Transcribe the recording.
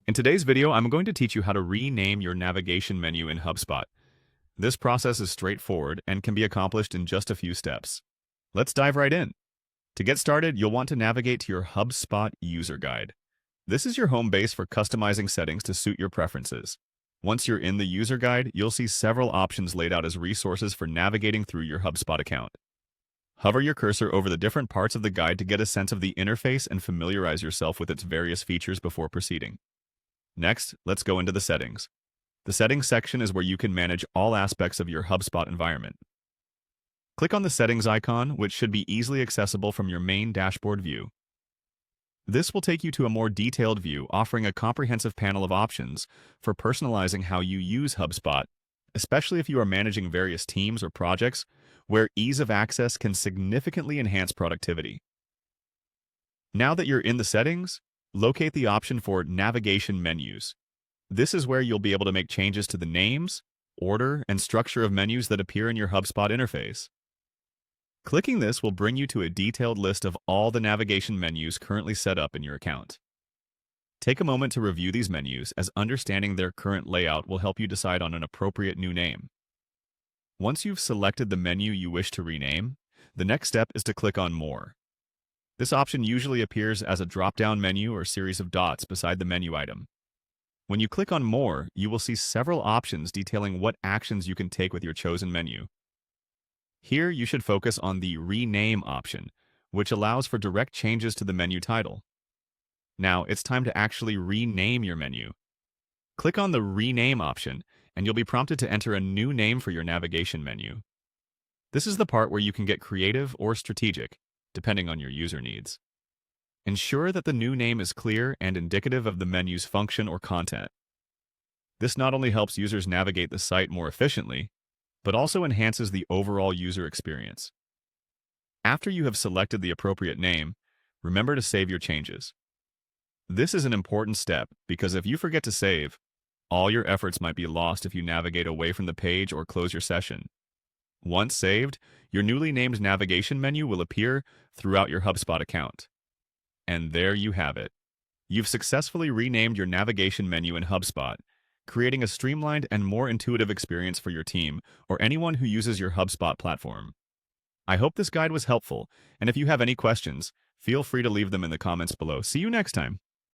In today's video, I'm going to teach you how to rename your navigation menu in HubSpot. This process is straightforward and can be accomplished in just a few steps. Let's dive right in. To get started, you'll want to navigate to your HubSpot user guide. This is your home base for customizing settings to suit your preferences. Once you're in the user guide, you'll see several options laid out as resources for navigating through your HubSpot account. Hover your cursor over the different parts of the guide to get a sense of the interface and familiarize yourself with its various features before proceeding. Next, let's go into the settings. The settings section is where you can manage all aspects of your HubSpot environment. Click on the settings icon, which should be easily accessible from your main dashboard view. This will take you to a more detailed view, offering a comprehensive panel of options for personalizing how you use HubSpot, especially if you are managing various teams or projects, where ease of access can significantly enhance productivity. Now that you're in the settings, locate the option for Navigation Menus. This is where you'll be able to make changes to the names, order, and structure of menus that appear in your HubSpot interface. Clicking this will bring you to a detailed list of all the navigation menus currently set up in your account. Take a moment to review these menus, as understanding their current layout will help you decide on an appropriate new name. Once you've selected the menu you wish to rename, the next step is to click on More. This option usually appears as a drop-down menu or series of dots beside the menu item. When you click on More, you will see several options detailing what actions you can take with your chosen menu. Here, you should focus on the Rename option, which allows for direct changes to the menu title. Now, it's time to actually rename your menu. Click on the Rename option, and you'll be prompted to enter a new name for your navigation menu. This is the part where you can get creative or strategic, depending on your user needs. Ensure that the new name is clear and indicative of the menu's function or content. This not only helps users navigate the site more efficiently, but also enhances the overall user experience. After you have selected the appropriate name, remember to save your changes. This is an important step because if you forget to save, all your efforts might be lost if you navigate away from the page or close your session. Once saved, your newly named navigation menu will appear throughout your HubSpot account. And there you have it. You've successfully renamed your navigation menu in HubSpot, creating a streamlined and more intuitive experience for your team or anyone who uses your HubSpot platform. I hope this guide was helpful, and if you have any questions, feel free to leave them in the comments below. See you next time.